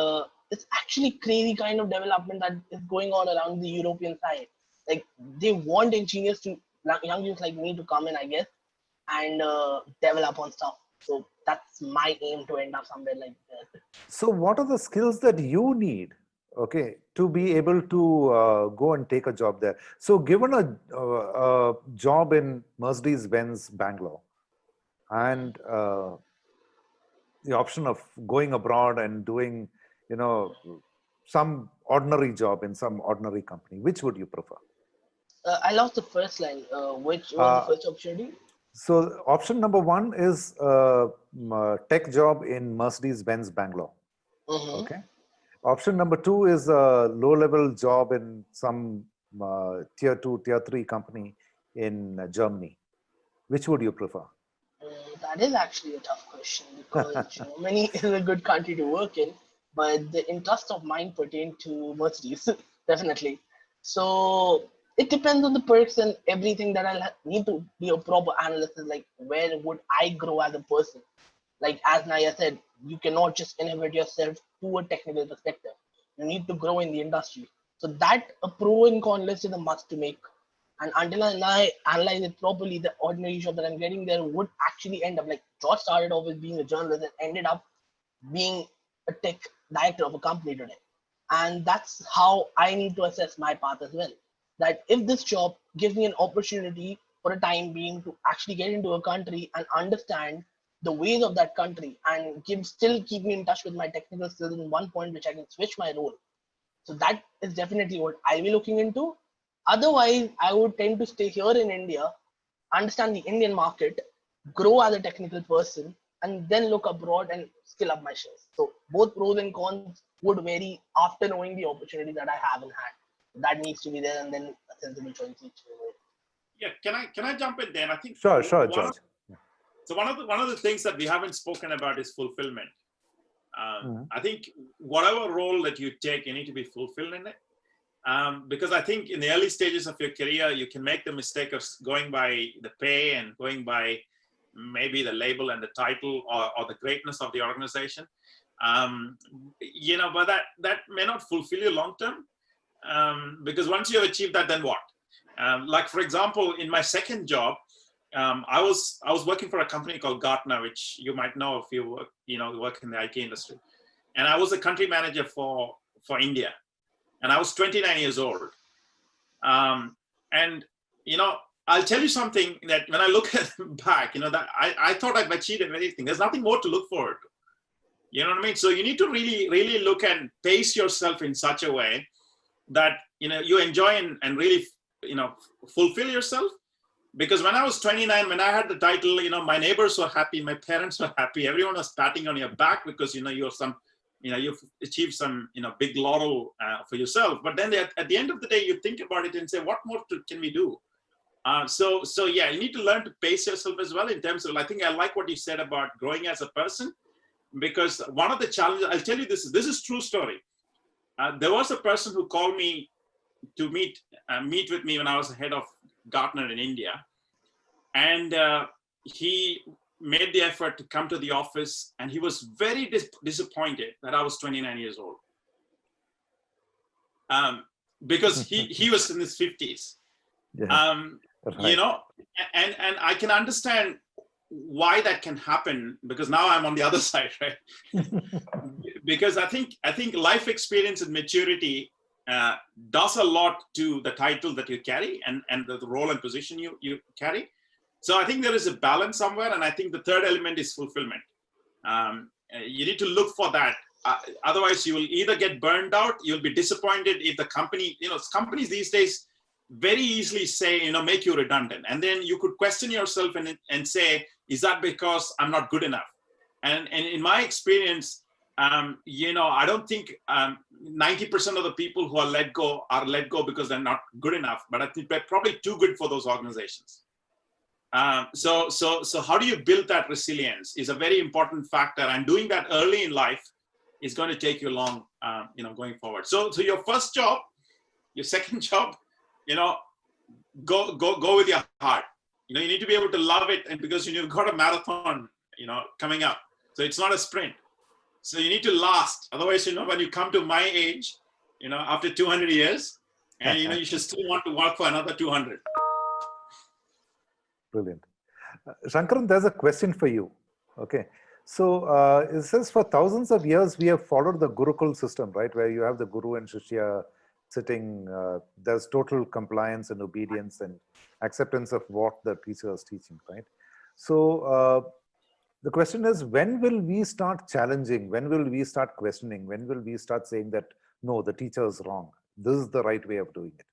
it's actually crazy kind of development that is going on around the European side. Like they want engineers young youth like me to come in, I guess, and develop on stuff. So that's my aim, to end up somewhere like that. So what are the skills that you need, okay, to be able to go and take a job there? So given a job in Mercedes-Benz Bangalore, and the option of going abroad and doing, some ordinary job in some ordinary company, which would you prefer? I lost the first line. Which was the first opportunity? So option number one is tech job in Mercedes-Benz Bangalore. Okay. Option number two is a low-level job in some tier 2, tier 3 company in Germany? Which would you prefer? That is actually a tough question because Germany is a good country to work in, but the interests of mine pertain to Mercedes, definitely. So it depends on the perks and everything that need to be a proper analysis, like where would I grow as a person? Like as Naya said, you cannot just inhibit yourself to a technical perspective. You need to grow in the industry. So that a pro and con list is a must to make. And until I analyze it properly, the ordinary job that I'm getting there would actually end up like George started off with being a journalist and ended up being a tech director of a company today. And that's how I need to assess my path as well. That if this job gives me an opportunity for a time being to actually get into a country and understand the ways of that country and still keep me in touch with my technical skills in one point which I can switch my role. So that is definitely what I'll be looking into. Otherwise, I would tend to stay here in India, understand the Indian market, grow as a technical person, and then look abroad and skill up my skills. So both pros and cons would vary after knowing the opportunity that I have in hand. That needs to be there, and then a sensible choice needs to be made. Yeah, can I jump in there? I think Sure, George. So one of the things that we haven't spoken about is fulfillment. I think whatever role that you take, you need to be fulfilled in it. Because I think in the early stages of your career, you can make the mistake of going by the pay and going by maybe the label and the title or the greatness of the organization. But that may not fulfill you long term. Because once you have achieved that, then what? Like for example, in my second job, I was working for a company called Gartner, which you might know if you work in the IT industry, and I was the country manager for India, and I was 29 years old. And I'll tell you something that when I look back, that I thought I've achieved everything. There's nothing more to look forward to. You know what I mean? So you need to really look and pace yourself in such a way that you enjoy and really fulfill yourself. Because when I was 29, when I had the title, my neighbors were happy, my parents were happy, everyone was patting on your back because you've achieved some big laurel for yourself. But then at the end of the day, you think about it and say, what more can we do? So yeah, you need to learn to pace yourself as well in terms of, I think I like what you said about growing as a person, because one of the challenges, I'll tell you this is true story. There was a person who called me to meet with me when I was head of Gartner in India. And he made the effort to come to the office, and he was very disappointed that I was 29 years old. Because he was in his 50s. Yeah. Right. And I can understand why that can happen, because now I'm on the other side, right? Because I think life experience and maturity does a lot to the title that you carry and the role and position you carry. So I think there is a balance somewhere, and I think the third element is fulfillment. You need to look for that. Otherwise, you will either get burned out, you'll be disappointed if the company, companies these days very easily say, make you redundant. And then you could question yourself and say, is that because I'm not good enough? And in my experience, I don't think 90% of the people who are let go because they're not good enough, but I think they're probably too good for those organizations. So how do you build that resilience is a very important factor, and doing that early in life is going to take you long, going forward. So your first job, your second job, go with your heart. You need to be able to love it, and because you've got a marathon, coming up, so it's not a sprint. So you need to last. Otherwise, when you come to my age, after 200 years, and you should still want to work for another 200. Brilliant. Shankaran, there's a question for you. Okay. So it says for thousands of years, we have followed the Gurukul system, right? Where you have the Guru and Shishya sitting, there's total compliance and obedience and acceptance of what the teacher is teaching, right? So the question is, when will we start challenging? When will we start questioning? When will we start saying that, no, the teacher is wrong? This is the right way of doing it.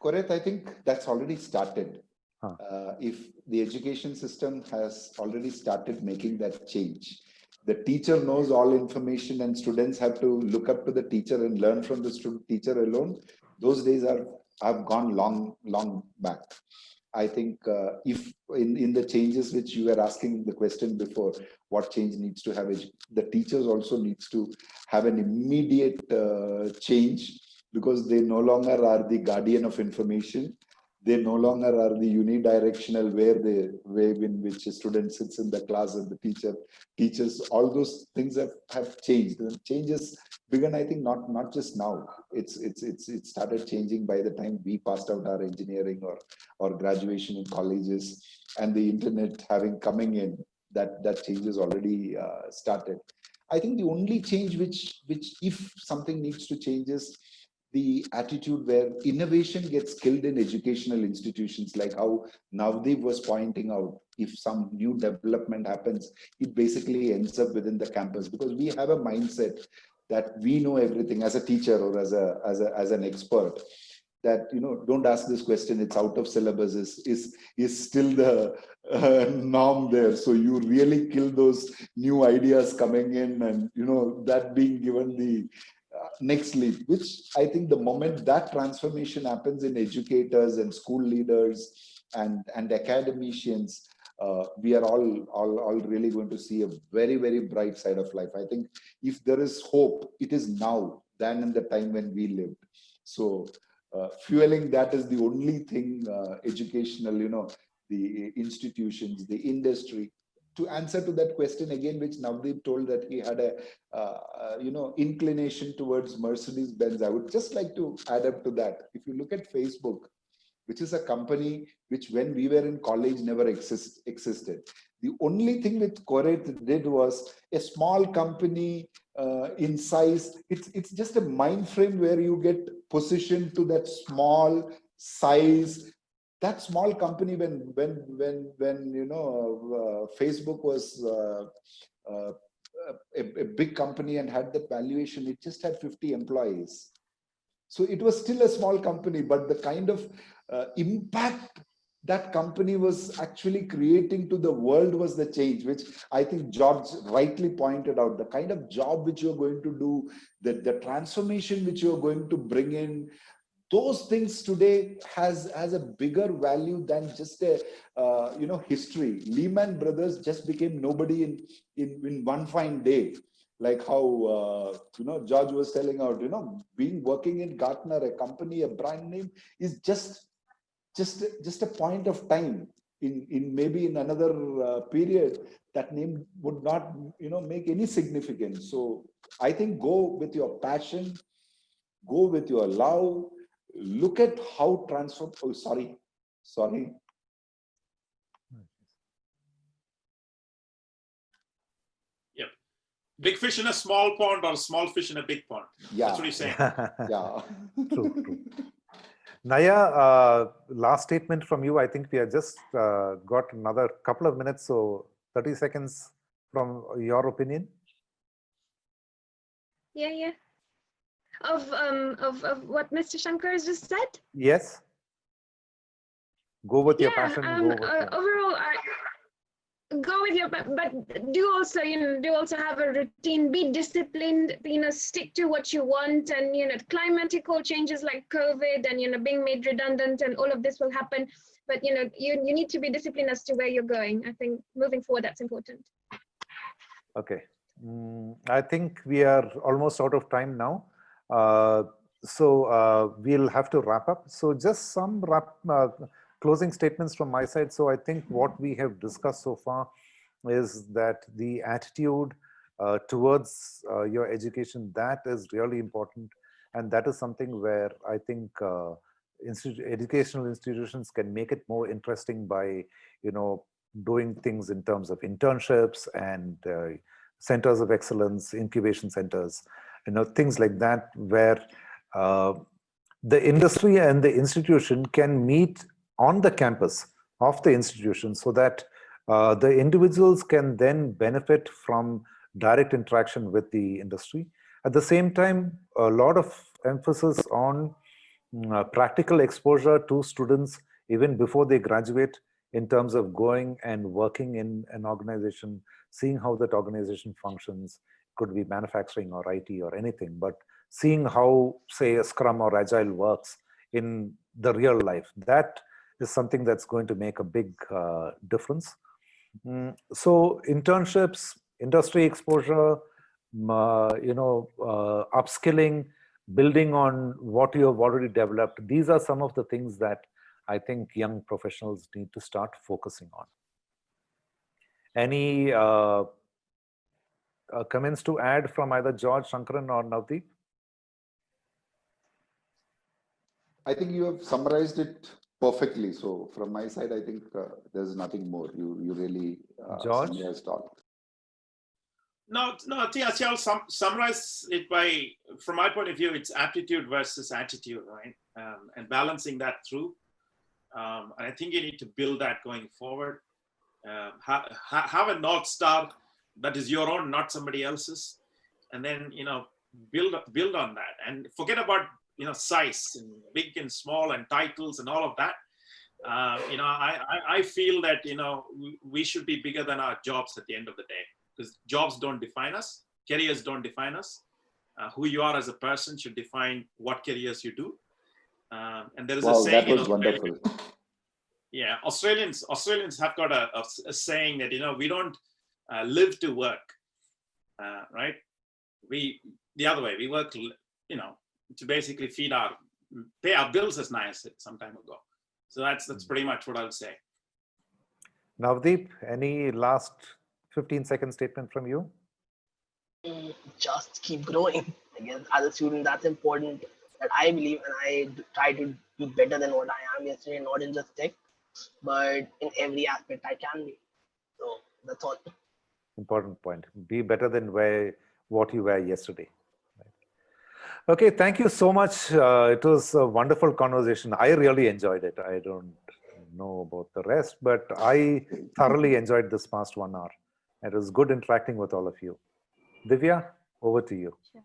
Correct. I think that's already started. If the education system has already started making that change, The teacher knows all information and students have to look up to the teacher and learn from the teacher alone. Those days have gone long back. I think if in the changes which you were asking the question before, what change needs to have, the teachers also needs to have an immediate change, because they no longer are the guardian of information. They no longer are the unidirectional where the way in which a student sits in the class and the teacher teaches. All those things have changed. The changes began, I think, not just now. It started changing by the time we passed out our engineering or graduation in colleges, and the internet having coming in. That change has already started. I think the only change which if something needs to change is the attitude where innovation gets killed in educational institutions, like how Navdeep was pointing out. If some new development happens, it basically ends up within the campus, because we have a mindset that we know everything as a teacher or as an expert, that, you know, don't ask this question, it's out of syllabus, is still the norm there. So you really kill those new ideas coming in, and, you know, that being given the next leap, which I think the moment that transformation happens in educators and school leaders and academicians, we are all really going to see a very, very bright side of life. I think if there is hope, it is now than in the time when we lived. So fueling that is the only thing educational, you know, the institutions, the industry. To answer to that question again, which Navdeep told that he had a you know, inclination towards Mercedes-Benz, I would just like to add up to that. If you look at Facebook, which is a company which when we were in college never existed. The only thing which Koret did was a small company in size. It's just a mind frame where you get positioned to that small size. That small company, when you know, Facebook was a big company and had that valuation, it just had 50 employees. So it was still a small company, but the kind of impact that company was actually creating to the world was the change, which I think George rightly pointed out. The kind of job which you're going to do, the transformation which you're going to bring in, those things today has a bigger value than just a you know, history. Lehman Brothers just became nobody in one fine day. Like how you know, George was telling out, you know, working in Gartner, a company, a brand name is just a point of time. In maybe in another period, that name would not, you know, make any significance. So I think go with your passion, go with your love. Look at how transform. Oh, sorry. Yep. Big fish in a small pond or small fish in a big pond. Yeah. That's what he's saying. Yeah. True. Naya, last statement from you. I think we have just got another couple of minutes, so 30 seconds from your opinion. Yeah. Of what Mr. Shankar has just said? Yes. Go with your passion. Overall, go with your, but do also, you know, do also have a routine, be disciplined, you know, stick to what you want, and, you know, climatical changes like COVID and, you know, being made redundant and all of this will happen, but, you know, you need to be disciplined as to where you're going. I think moving forward, that's important. Okay. I think we are almost out of time now. So we'll have to wrap up. So just some closing statements from my side. So I think what we have discussed so far is that the attitude towards your education, that is really important. And that is something where I think educational institutions can make it more interesting by, you know, doing things in terms of internships and centers of excellence, incubation centers, you know, things like that, where the industry and the institution can meet on the campus of the institution, so that the individuals can then benefit from direct interaction with the industry. At the same time, a lot of emphasis on practical exposure to students even before they graduate, in terms of going and working in an organization seeing how that organization functions, could be manufacturing or IT or anything, but seeing how, say, a Scrum or Agile works in the real life, that is something that's going to make a big difference. So internships, industry exposure, upskilling, building on what you have already developed. These are some of the things that I think young professionals need to start focusing on. Any comments to add from either George, Shankaran, or Navdeep? I think you have summarized it perfectly. So from my side, I think there's nothing more. You really George? summarized all. No, I think I'll summarize it by, from my point of view, it's aptitude versus attitude, right? And balancing that through. And I think you need to build that going forward. Have a North Star that is your own, not somebody else's. And then, build on that and forget about, size and big and small and titles and all of that. I feel that, we should be bigger than our jobs at the end of the day. Because jobs don't define us, careers don't define us. Who you are as a person should define what careers you do. And there is a saying. That was wonderful. Yeah, Australians have got a saying that we don't live to work, right? We the other way. We work, to basically pay our bills, as Naya said some time ago. So that's pretty much what I would say. Navdeep, any last 15-second statement from you? Just keep growing. I guess as a student, that's important. That I believe, and I try to be better than what I am yesterday, not in just tech, but in every aspect I can be. So that's all. Important point. Be better than what you were yesterday. Okay, thank you so much. It was a wonderful conversation. I really enjoyed it. I don't know about the rest, but I thoroughly enjoyed this past 1 hour. It was good interacting with all of you. Divya, over to you. Sure.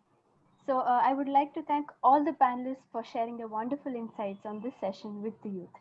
So I would like to thank all the panelists for sharing their wonderful insights on this session with the youth.